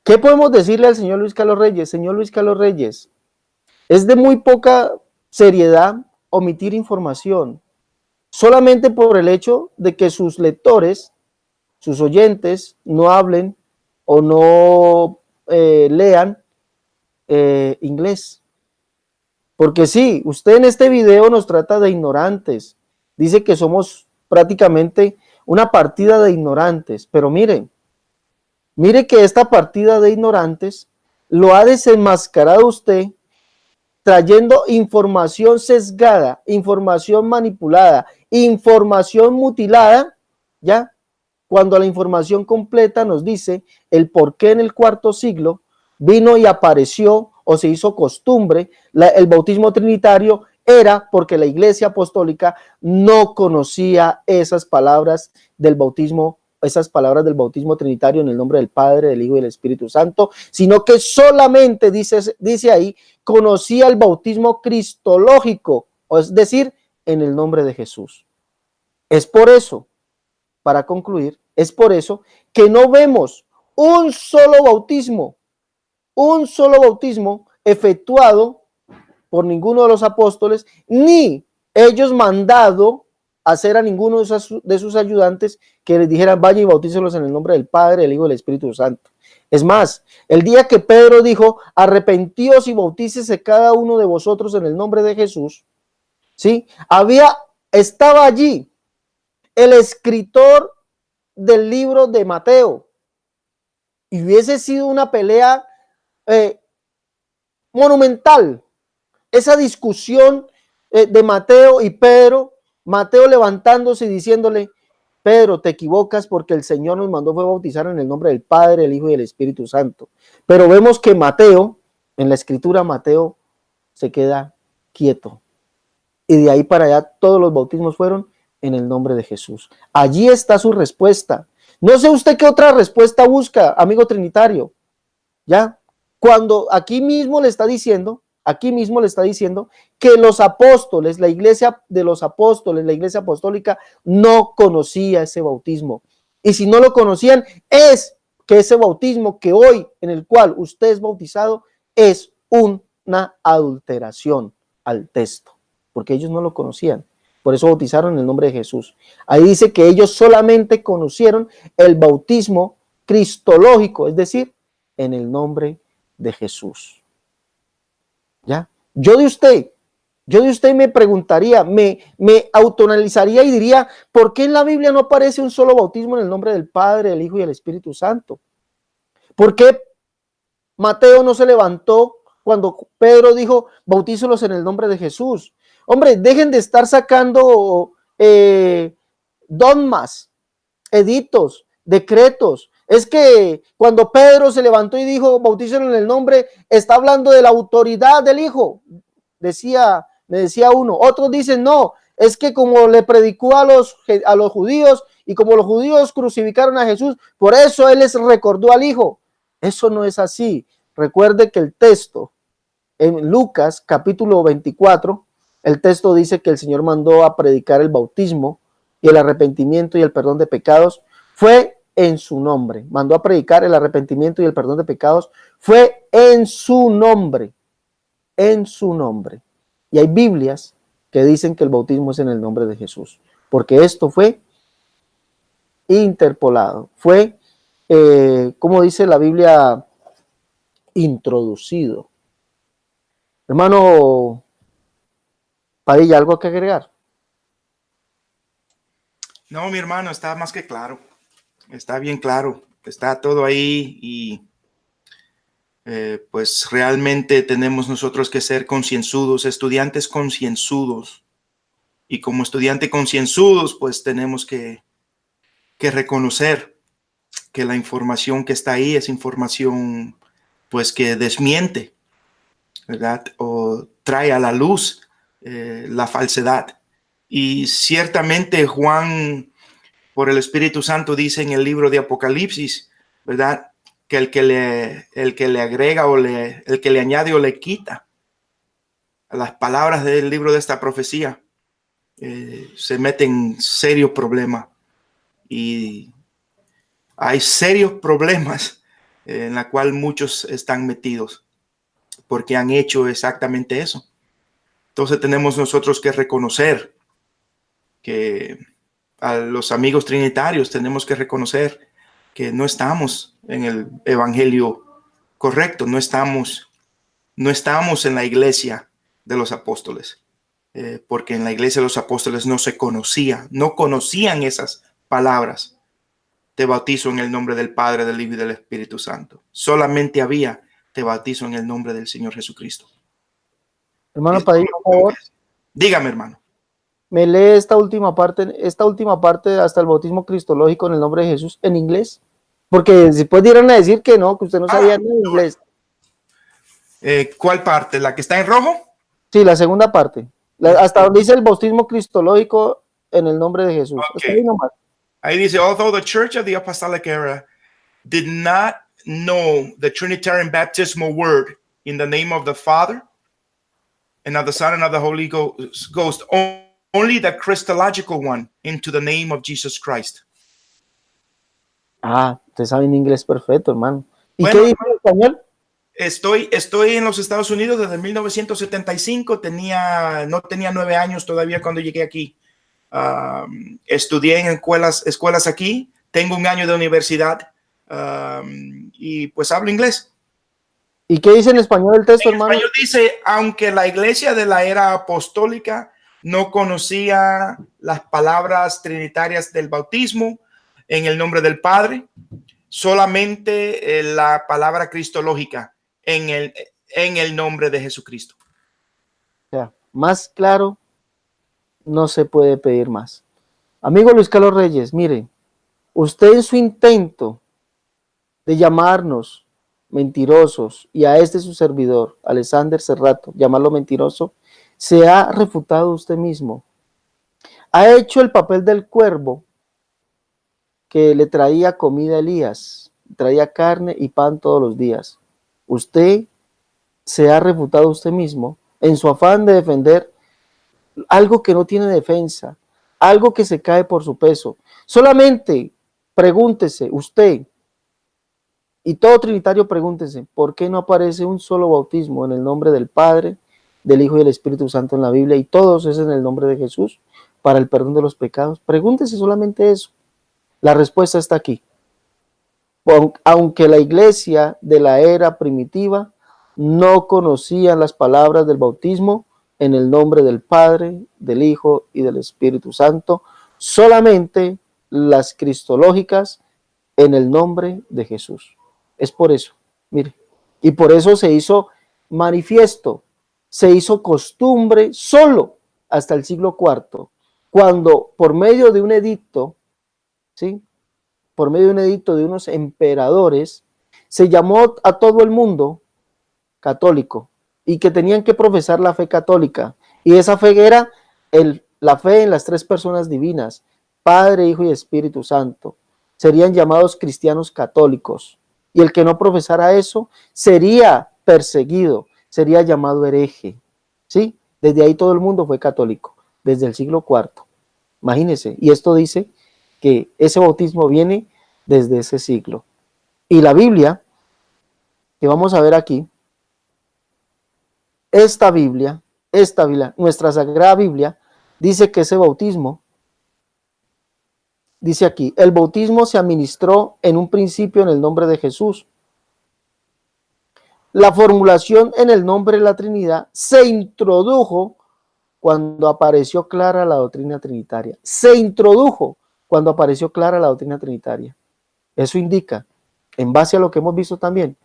¿qué podemos decirle al señor Luis Carlos Reyes? Señor Luis Carlos Reyes, es de muy poca seriedad omitir información, solamente por el hecho de que sus lectores, sus oyentes, no hablen o no lean inglés. Porque sí, usted en este video nos trata de ignorantes, dice que somos prácticamente una partida de ignorantes, pero mire que esta partida de ignorantes lo ha desenmascarado usted trayendo información sesgada, información manipulada, información mutilada, ¿ya? Cuando la información completa nos dice el por qué en el cuarto siglo vino y apareció o se hizo costumbre el bautismo trinitario, era porque la iglesia apostólica no conocía esas palabras del bautismo esas palabras del bautismo trinitario en el nombre del Padre, del Hijo y del Espíritu Santo, sino que solamente dice ahí, conocía el bautismo cristológico, es decir, en el nombre de Jesús. Es por eso, para concluir, es por eso que no vemos un solo bautismo efectuado por ninguno de los apóstoles, ni ellos mandado hacer a ninguno de sus ayudantes que les dijeran, vaya y bautícelos en el nombre del Padre, del Hijo y del Espíritu Santo. Es más, el día que Pedro dijo, arrepentíos y bautícese cada uno de vosotros en el nombre de Jesús, ¿sí? Estaba allí el escritor del libro de Mateo, y hubiese sido una pelea monumental, esa discusión de Mateo y Pedro, Mateo levantándose y diciéndole, Pedro, te equivocas porque el Señor nos mandó fue bautizar en el nombre del Padre, el Hijo y del Espíritu Santo. Pero vemos que Mateo, en la escritura, Mateo se queda quieto. Y de ahí para allá todos los bautismos fueron en el nombre de Jesús. Allí está su respuesta. No sé usted qué otra respuesta busca, amigo trinitario. ¿Ya? Cuando aquí mismo le está diciendo que los apóstoles, la iglesia de los apóstoles, la iglesia apostólica, no conocía ese bautismo. Y si no lo conocían, es que ese bautismo que hoy, en el cual usted es bautizado, es una adulteración al texto, porque ellos no lo conocían. Por eso bautizaron en el nombre de Jesús. Ahí dice que ellos solamente conocieron el bautismo cristológico, es decir, en el nombre de Jesús. ¿Ya? Yo de usted me preguntaría, me autoanalizaría y diría, ¿por qué en la Biblia no aparece un solo bautismo en el nombre del Padre, del Hijo y del Espíritu Santo? ¿Por qué Mateo no se levantó cuando Pedro dijo, bautícelos en el nombre de Jesús? Hombre, dejen de estar sacando dogmas, edictos, decretos. Es que cuando Pedro se levantó y dijo, bautícenlo en el nombre, está hablando de la autoridad del Hijo. Me decía uno. Otros dicen, no, es que como le predicó a los judíos y como los judíos crucificaron a Jesús, por eso él les recordó al Hijo. Eso no es así. Recuerde que el texto en Lucas capítulo 24, el texto dice que el Señor mandó a predicar el bautismo y el arrepentimiento y el perdón de pecados. Fue en su nombre. Mandó a predicar el arrepentimiento y el perdón de pecados. Fue en su nombre. En su nombre. Y hay Biblias que dicen que el bautismo es en el nombre de Jesús. Porque esto fue interpolado. Fue, como dice la Biblia, introducido. Hermano Padilla, ¿algo que agregar? No, mi hermano, está más que claro. Está bien claro. Está todo ahí y pues realmente tenemos nosotros que ser concienzudos, estudiantes concienzudos. Y como estudiantes concienzudos, pues tenemos que reconocer que la información que está ahí es información pues que desmiente, ¿verdad? O trae a la luz la falsedad. Y ciertamente Juan, por el Espíritu Santo, dice en el libro de Apocalipsis, ¿verdad? Que el que le agrega o el que le añade o le quita a las palabras del libro de esta profecía, se mete en serio problema. Y hay serios problemas en la cual muchos están metidos porque han hecho exactamente eso. Entonces tenemos nosotros que reconocer que a los amigos trinitarios tenemos que reconocer que no estamos en el evangelio correcto, no estamos en la iglesia de los apóstoles, porque en la iglesia de los apóstoles no conocían esas palabras. Te bautizo en el nombre del Padre, del Hijo y del Espíritu Santo. Solamente había, te bautizo en el nombre del Señor Jesucristo. Hermano Padilla, por favor. Dígame, hermano. Me lee esta última parte hasta el bautismo cristológico en el nombre de Jesús en inglés, porque después dieron a decir que no, que usted no sabía nada de inglés. ¿Cuál parte? ¿La que está en rojo? Sí, la segunda parte, hasta donde dice el bautismo cristológico en el nombre de Jesús. Okay. Ahí dice, although the Church of the Apostolic Era did not know the Trinitarian baptismal word in the name of the Father and of the Son and of the Holy Ghost, only the Christological one into the name of Jesus Christ. Ah, usted sabe en inglés perfecto, hermano. ¿Y Bueno, qué dice en español? Estoy en los Estados Unidos desde 1975. No tenía 9 años todavía cuando llegué aquí. Estudié en escuelas aquí. Tengo 1 año de universidad y pues hablo inglés. ¿Y qué dice en español el texto, hermano? En español dice, aunque la iglesia de la era apostólica no conocía las palabras trinitarias del bautismo en el nombre del Padre, solamente la palabra cristológica en el nombre de Jesucristo. O sea, más claro no se puede pedir más. Amigo Luis Carlos Reyes, mire, usted en su intento de llamarnos mentirosos y a este su servidor, Alexander Cerrato, llamarlo mentiroso, se ha refutado usted mismo. Ha hecho el papel del cuervo que le traía comida a Elías, traía carne y pan todos los días. Usted se ha refutado usted mismo en su afán de defender algo que no tiene defensa, algo que se cae por su peso. Solamente pregúntese usted, y todo trinitario pregúntese, ¿por qué no aparece un solo bautismo en el nombre del Padre, del Hijo y del Espíritu Santo en la Biblia, y todos es en el nombre de Jesús para el perdón de los pecados? Pregúntese solamente eso. La respuesta está aquí. Aunque la iglesia de la era primitiva no conocía las palabras del bautismo en el nombre del Padre, del Hijo y del Espíritu Santo, solamente las cristológicas en el nombre de Jesús. Es por eso, mire, y por eso se hizo manifiesto, se hizo costumbre solo hasta el siglo IV, cuando por medio de un edicto, ¿sí?, por medio de un edicto de unos emperadores, se llamó a todo el mundo católico y que tenían que profesar la fe católica. Y esa fe era la fe en las 3 personas divinas, Padre, Hijo y Espíritu Santo. Serían llamados cristianos católicos. Y el que no profesara eso sería perseguido, sería llamado hereje. ¿Sí? Desde ahí todo el mundo fue católico, desde el siglo IV. Imagínense, y esto dice que ese bautismo viene desde ese siglo. Y la Biblia, que vamos a ver aquí, esta Biblia, nuestra Sagrada Biblia, dice que ese bautismo, dice aquí, el bautismo se administró en un principio en el nombre de Jesús. La formulación en el nombre de la Trinidad se introdujo cuando apareció clara la doctrina trinitaria. Se introdujo cuando apareció clara la doctrina trinitaria. Eso indica, en base a lo que hemos visto también,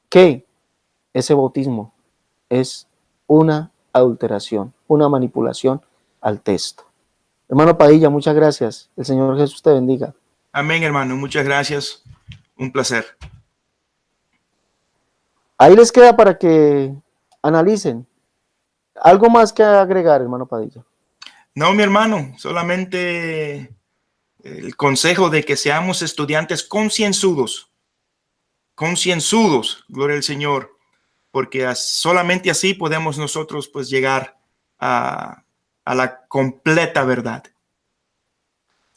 que ese bautismo es una adulteración, una manipulación al texto. Hermano Padilla, muchas gracias. El Señor Jesús te bendiga. Amén, hermano. Muchas gracias. Un placer. Ahí les queda para que analicen. ¿Algo más que agregar, hermano Padilla? No, mi hermano, solamente el consejo de que seamos estudiantes concienzudos, gloria al Señor, porque solamente así podemos nosotros pues llegar a la completa verdad.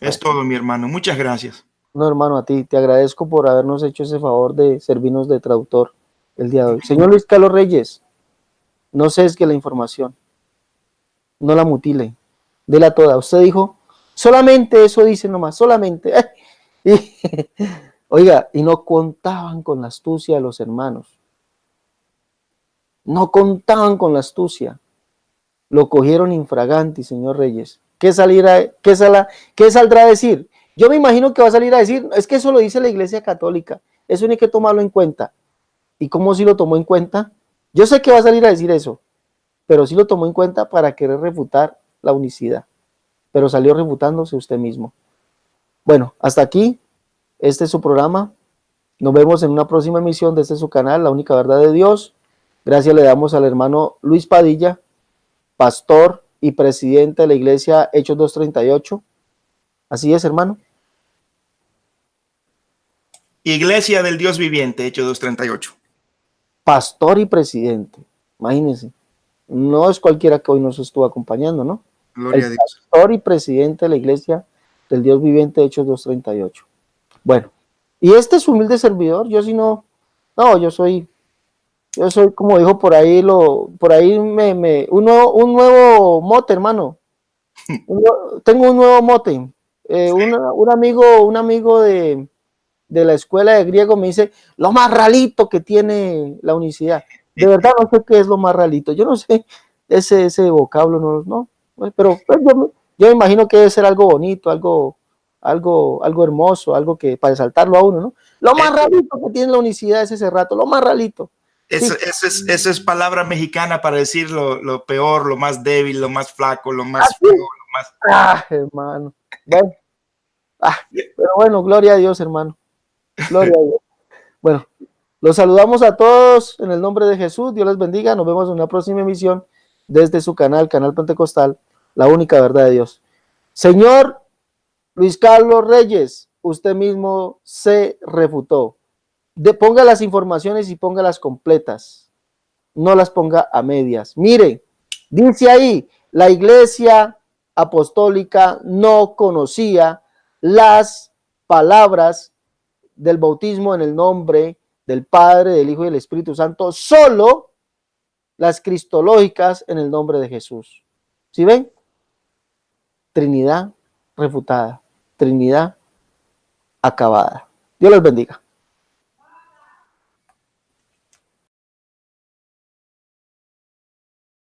Es todo, mi hermano. Muchas gracias. No, hermano, a ti. Te agradezco por habernos hecho ese favor de servirnos de traductor el día de hoy. Señor Luis Carlos Reyes, no sesgue la información. No la mutile. Dela toda. Usted dijo, solamente eso dice nomás, solamente. Oiga, y no contaban con la astucia de los hermanos. No contaban con la astucia. Lo cogieron infraganti, señor Reyes. ¿Qué saldrá a decir? Yo me imagino que va a salir a decir, es que eso lo dice la Iglesia Católica. Eso no hay que tomarlo en cuenta. ¿Y cómo si lo tomó en cuenta? Yo sé que va a salir a decir eso, pero sí lo tomó en cuenta para querer refutar la unicidad. Pero salió refutándose usted mismo. Bueno, hasta aquí. Este es su programa. Nos vemos en una próxima emisión de este su canal, La Única Verdad de Dios. Gracias le damos al hermano Luis Padilla, pastor y presidente de la iglesia Hechos 238. Así es, hermano. Iglesia del Dios viviente, Hechos 2:38. Pastor y presidente. Imagínense. No es cualquiera que hoy nos estuvo acompañando, ¿no? Gloria a El Dios. pastor y presidente de la iglesia del Dios viviente, Hechos 2:38. Bueno, y este es humilde servidor, yo sí no, yo soy como dijo por ahí, un nuevo mote, hermano. Tengo un nuevo mote. Un amigo de la escuela de griego me dice, lo más ralito que tiene la unicidad. De verdad no sé qué es lo más ralito. Yo no sé ese vocablo, no. Pero pues, yo me imagino que debe ser algo bonito, algo hermoso, algo que para exaltarlo a uno, ¿no? Lo más ralito que tiene la unicidad es ese rato, lo más ralito. Sí. Esa es palabra mexicana para decir lo peor, lo más débil, lo más flaco, lo más feo, lo más... Hermano. Bueno, pero bueno, gloria a Dios, hermano. Gloria a Dios. Bueno, los saludamos a todos en el nombre de Jesús. Dios les bendiga. Nos vemos en una próxima emisión desde su canal Pentecostal, la única verdad de Dios. Señor Luis Carlos Reyes, usted mismo se refutó. Ponga las informaciones y póngalas completas. No las ponga a medias. Mire, dice ahí, la iglesia apostólica no conocía las palabras del bautismo en el nombre del Padre, del Hijo y del Espíritu Santo, solo las cristológicas en el nombre de Jesús. ¿Sí ven? Trinidad refutada, Trinidad acabada. Dios los bendiga.